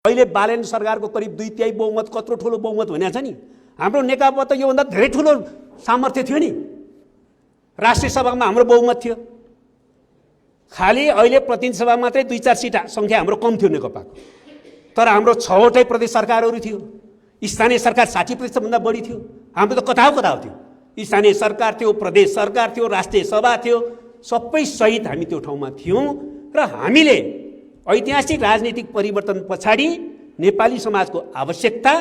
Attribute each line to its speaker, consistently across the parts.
Speaker 1: अहिले बालेन सरकारको करिब 2/3 बहुमत कत्रो ठुलो बहुमत भनेको छ नि। हाम्रो नेकपा त योभन्दा धेरै ठुलो सामर्थ्य थियो नि। राष्ट्रिय सभामा हाम्रो बहुमत थियो। खाली अहिले प्रतिनिधि सभा मात्रै 2-4 सिट संख्या हाम्रो कम थियो नेकपाको। तर हाम्रो 6वटै प्रदेश सरकारहरू थियो। स्थानीय सरकार 60% भन्दा बढी थियो। हाम्रो त कता थियो। स्थानीय सरकार थियो, प्रदेश सरकार थियो, राष्ट्रिय सभा थियो, सबै सहित हामी त्यो ठाउँमा थियौं। र हामीले ऐतिहासिक राजनीतिक परिवर्तन पछाडि नेपाली समाजको आवश्यकता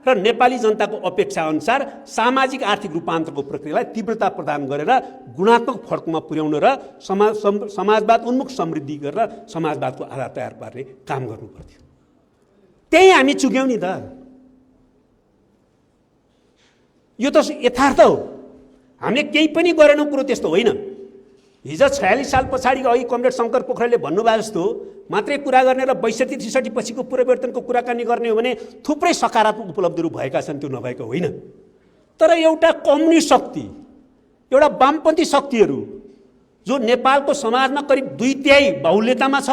Speaker 1: र नेपाली जनताको अपेक्षा अनुसार सामाजिक आर्थिक रूपान्तरको प्रक्रियालाई तीव्रता प्रदान गरेर गुणात्मक फर्कमा पुर्याउन र समाजवाद उन्मुख समृद्धि गरेर समाजवादको आधार तयार पार्ने काम गर्नु पर्थ्यो। त्यही हामी चुक्यौं नि त। यो त यथार्थ हो। हामीले केही पनि गरेनौं कुरो त्यस्तो होइन। हिजो 46 साल पछाडि अघि कमरेड शङ्कर पोखरेलले भन्नुभयो जस्तो मात्रै कुरा गर्ने र 62-63 पछिको परिवर्तनको कुराकानी गर्ने हो भने थुप्रै सकारात्मक उपलब्धिहरू भएका छन्, त्यो नभएको होइन। तर एउटा कम्युनिस्ट शक्ति, एउटा वामपन्थी शक्तिहरू जो नेपालको समाजमा करिब 2/3 बाहुल्यतामा छ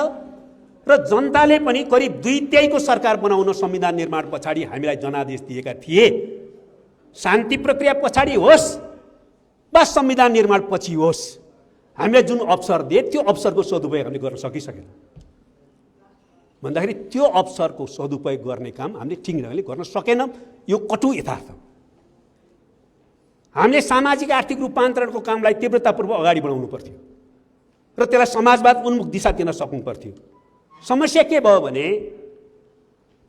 Speaker 1: र जनताले पनि करिब 2/3 को सरकार बनाउन संविधान निर्माण पछाडि हामीलाई जनादेश दिएका थिए। शान्ति प्रक्रिया पछाडि होस् वा संविधान निर्माण पछि होस्, हामीले जुन अवसर दिए त्यो अवसरको सदुपयोग हामीले गर्न सकिसकेन भन्दाखेरि त्यो अवसरको सदुपयोग गर्ने काम हामीले ठिक ढङ्गले गर्न सकेनौं। यो कटु यथार्थ हो। हामीले सामाजिक आर्थिक रूपान्तरणको कामलाई तीव्रतापूर्वक अगाडि बढाउनु पर्थ्यो र त्यसलाई समाजवाद उन्मुख दिशा दिन सक्नु पर्थ्यो। समस्या के भयो भने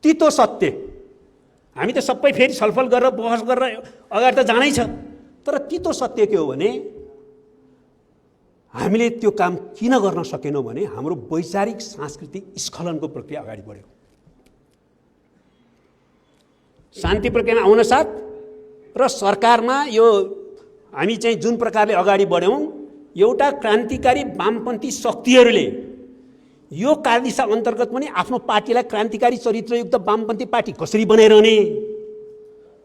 Speaker 1: तितो सत्य, हामी त सबै फेरि छलफल गरेर बहस गरेर अगाडि त जानै छ। तर तितो सत्य के हो भने हामीले त्यो काम किन गर्न सकेनौं भने हाम्रो वैचारिक सांस्कृतिक स्खलनको प्रक्रिया अगाडि बढ्यो। शान्ति प्रक्रियामा आउन साथ र सरकारमा यो हामी चाहिँ जुन प्रकारले अगाडि बढ्यौं, एउटा क्रान्तिकारी वामपन्थी शक्तिहरूले यो कार्यदिशा अन्तर्गत पनि आफ्नो पार्टीलाई क्रान्तिकारी चरित्रयुक्त वामपन्थी पार्टी कसरी बनाइरहने,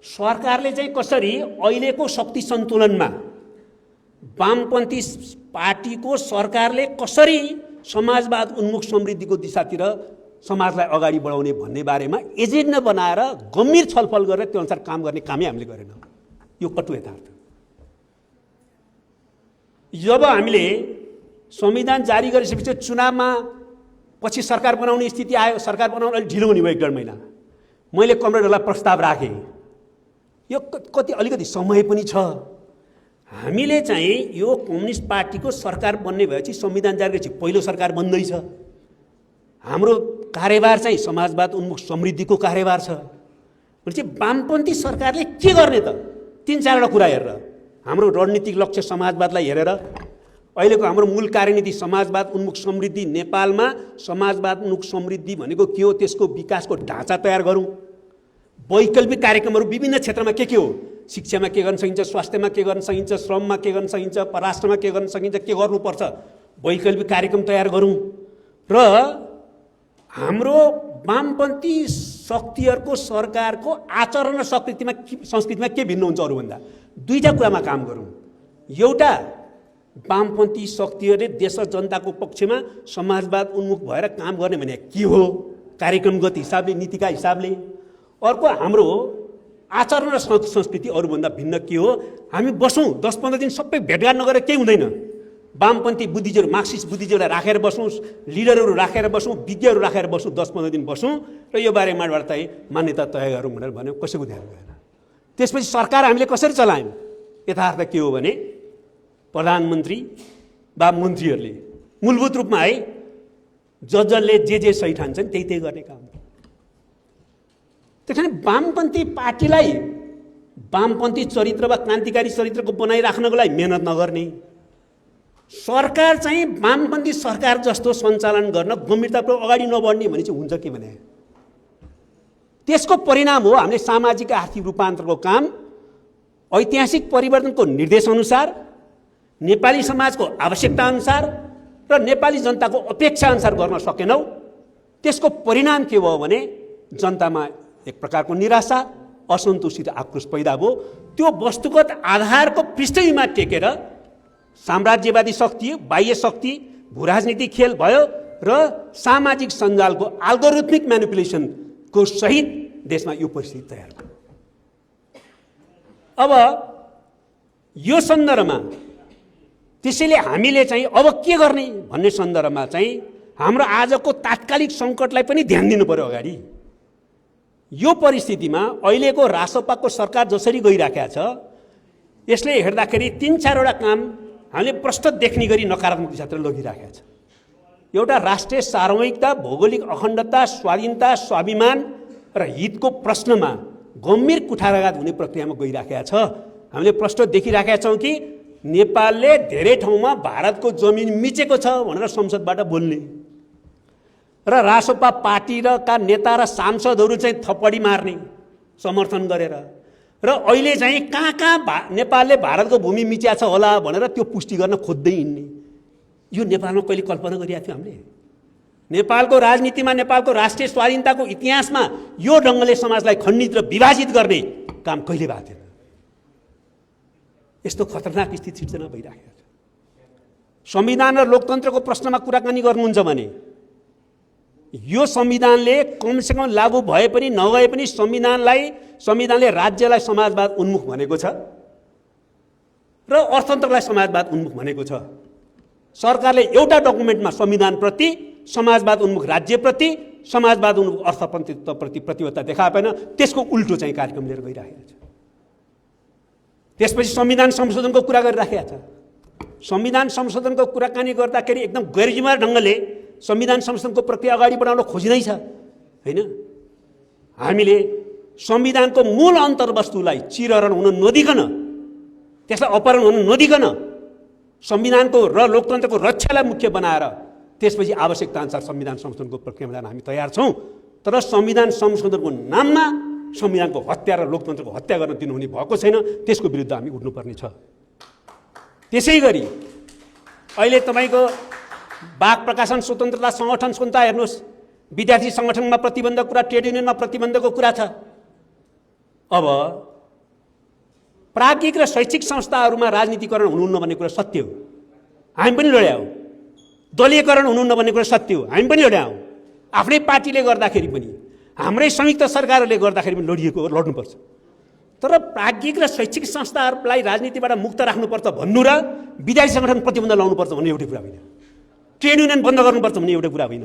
Speaker 1: सरकारले चाहिँ कसरी अहिलेको शक्ति सन्तुलनमा वामपन्थी पार्टीको सरकारले कसरी समाजवाद उन्मुख समृद्धिको दिशातिर समाजलाई अगाडि बढाउने भन्ने बारेमा एजेन्डा बनाएर गम्भीर छलफल गरेर त्यो अनुसार काम गर्ने कामै हामीले गरेनौं। यो कटु यथार्थ। जब हामीले संविधान जारी गरिसकेपछि चुनावमा पछि सरकार बनाउने स्थिति आयो, सरकार बनाउन अलिक ढिलो हुने भयो 1.5 महिना। मैले कमरेडहरूलाई प्रस्ताव राखेँ, यो कति अलिकति समय पनि छ। हामीले चाहिँ यो कम्युनिस्ट पार्टीको सरकार बन्ने भएपछि संविधान जारी गरेपछि पहिलो सरकार बन्दैछ। हाम्रो कार्यभार चाहिँ समाजवाद उन्मुख समृद्धिको कार्यभार छ। भनेपछि वामपन्थी सरकारले के गर्ने त? 3-4 कुरा हेरेर, हाम्रो रणनीतिक लक्ष्य समाजवादलाई हेरेर, अहिलेको हाम्रो मूल कार्यनीति समाजवाद उन्मुख समृद्धि, नेपालमा समाजवाद उन्मुख समृद्धि भनेको के हो, त्यसको विकासको ढाँचा तयार गरौँ। वैकल्पिक कार्यक्रमहरू विभिन्न क्षेत्रमा के हो, शिक्षामा के गर्न सकिन्छ, स्वास्थ्यमा के गर्न सकिन्छ, श्रममा के गर्न सकिन्छ, परराष्ट्रमा के गर्न सकिन्छ, के गर्नुपर्छ, वैकल्पिक कार्यक्रम तयार गरौँ। र हाम्रो वामपन्थी शक्तिहरूको सरकारको आचरण र संस्कृतिमा के भिन्न हुन्छ अरूभन्दा, 2टा कुरामा काम गरौँ। एउटा, वामपन्थी शक्तिहरूले देश र जनताको पक्षमा समाजवाद उन्मुख भएर काम गर्ने भने के हो, कार्यक्रमगत हिसाबले, नीतिका हिसाबले। अर्को, हाम्रो आचरण र संस्कृति अरूभन्दा भिन्न के हो, हामी बसौँ 10-15 दिन सबै भेटघाट नगरेर केही हुँदैन। वामपन्थी बुद्धिजीवी, मार्क्सिस्ट बुद्धिजीवीलाई राखेर बसौँ, लिडरहरू राखेर बसौँ, विज्ञहरू राखेर बसौँ, 10-15 दिन बसौँ र यो बारेमाबाट चाहिँ मान्यता तय गरौँ भनेर भन्यो। कसैको ध्यान गएन। त्यसपछि सरकार हामीले कसरी चलायौँ? यथार्थ के हो भने प्रधानमन्त्री वा मन्त्रीहरूले मूलभूत रूपमा है जजले जे सही ठान्छन् त्यही गर्ने काम। त्यसैले वामपन्थी पार्टीलाई वामपन्थी चरित्र वा क्रान्तिकारी चरित्रको बनाइराख्नको लागि मेहनत नगर्ने, सरकार चाहिँ वामपन्थी सरकार जस्तो सञ्चालन गर्न गम्भीरतापूर्वक अगाडि नबढ्ने भने चाहिँ हुन्छ के भने त्यसको परिणाम हो हामीले सामाजिक आर्थिक रूपान्तरको काम ऐतिहासिक परिवर्तनको निर्देशअनुसार, नेपाली समाजको आवश्यकता अनुसार र नेपाली जनताको अपेक्षा अनुसार गर्न सकेनौं। त्यसको परिणाम के भयो भने जनतामा एक प्रकारको निराशा, असन्तुष्टि र आक्रोश पैदा भयो। त्यो वस्तुगत आधारको पृष्ठभूमिमा टेकेर साम्राज्यवादी शक्ति, बाह्य शक्ति, भूराजनीतिक खेल भयो र सामाजिक सञ्जालको एल्गोरिथमिक म्यानिपुलेसनको को सहित देशमा यो परिस्थिति तयार भयो। अब यो सन्दर्भमा त्यसैले हामीले चाहिँ अब के गर्ने भन्ने सन्दर्भमा चाहिँ हाम्रो आजको तात्कालिक सङ्कटलाई पनि ध्यान दिनु पर्यो। अगाडि यो परिस्थितिमा अहिलेको रासपाको सरकार जसरी गइराखेको छ यसले हेर्दाखेरि 3-4 काम हामीले प्रष्ट देख्ने गरी नकारात्मक दिशातिर लगिराखेको छ। एउटा राष्ट्रिय सार्वभौमिकता, भौगोलिक अखण्डता, स्वाधीनता, स्वाभिमान र हितको प्रश्नमा गम्भीर कुठाराघात हुने प्रक्रियामा गइराखेको छ। हामीले प्रष्ट देखिराखेका छौँ कि नेपालले धेरै ठाउँमा भारतको जमिन मिचेको छ भनेर संसदबाट बोल्ने र रासपा पार्टी र का नेता र सांसदहरू चाहिँ थप्पडी मार्ने समर्थन गरेर र अहिले चाहिँ कहाँ नेपालले भारतको भूमि मिच्या छ होला भनेर त्यो पुष्टि गर्न खोज्दै हिँड्ने। यो नेपालमा कहिले कल्पना गरिरहेको थियो हामीले? नेपालको राजनीतिमा, नेपालको राष्ट्रिय स्वाधीनताको इतिहासमा यो ढङ्गले समाजलाई खण्डित र विभाजित गर्ने काम कहिले भएको थिएन। यस्तो खतरनाक स्थिति सिर्जना भइराखेको छ। संविधान र लोकतन्त्रको प्रश्नमा कुराकानी गर्नुहुन्छ भने यो संविधानले कमसेकम लागू भए पनि नभए पनि संविधानले राज्यलाई समाजवाद उन्मुख भनेको छ र अर्थतन्त्रलाई समाजवाद उन्मुख भनेको छ। सरकारले एउटा डकुमेन्टमा संविधानप्रति, समाजवाद उन्मुख राज्यप्रति, समाजवाद उन्मुख अर्थतन्त्रप्रति प्रतिबद्धता देखाए छैन। त्यसको उल्टो चाहिँ कार्यक्रम लिएर गइराखेको छ। त्यसपछि संविधान संशोधनको कुरा गरिराखेको छ। संविधान संशोधनको कुराकानी गर्दाखेरि एकदम गैरजिम्मेवार ढङ्गले संविधान संशोधनको प्रक्रिया अगाडि बढाउन खोजिँदैछ हैन। हामीले संविधानको मूल अन्तर्वस्तुलाई चिरहरण हुन नदिकन, त्यसलाई अपहरण हुन नदिकन संविधानको र लोकतन्त्रको रक्षालाई मुख्य बनाएर त्यसपछि आवश्यकता अनुसार संविधान संशोधनको प्रक्रियामा जान हामी तयार छौँ। तर संविधान संशोधनको नाममा संविधानको हत्या र लोकतन्त्रको हत्या गर्न दिनुहुने भएको छैन। त्यसको विरुद्ध हामी उठ्नुपर्ने छ। त्यसै गरी अहिले तपाईँको वाक प्रकाशन स्वतन्त्रता, सङ्गठन स्वतन्त्रता हेर्नुहोस्, विद्यार्थी सङ्गठनमा प्रतिबन्धको कुरा, ट्रेड युनियनमा प्रतिबन्धको कुरा छ। अब प्राज्ञिक र शैक्षिक संस्थाहरूमा राजनीतिकरण हुनुहुन्न भन्ने कुरा सत्य हो, हामी पनि लड्यौँ। दलीयकरण हुनुहुन्न भन्ने कुरा सत्य हो, हामी पनि लड्यौँ। आफ्नै पार्टीले गर्दाखेरि पनि, हाम्रै संयुक्त सरकारहरूले गर्दाखेरि पनि लड्नुपर्छ। तर प्राज्ञिक र शैक्षिक संस्थाहरूलाई राजनीतिबाट मुक्त राख्नुपर्छ भन्नु र विद्यार्थी सङ्गठन प्रतिबन्ध लाउनुपर्छ भन्ने एउटै कुरा होइन। ट्रेड युनियन बन्द गर्नुपर्छ भन्ने एउटै कुरा होइन।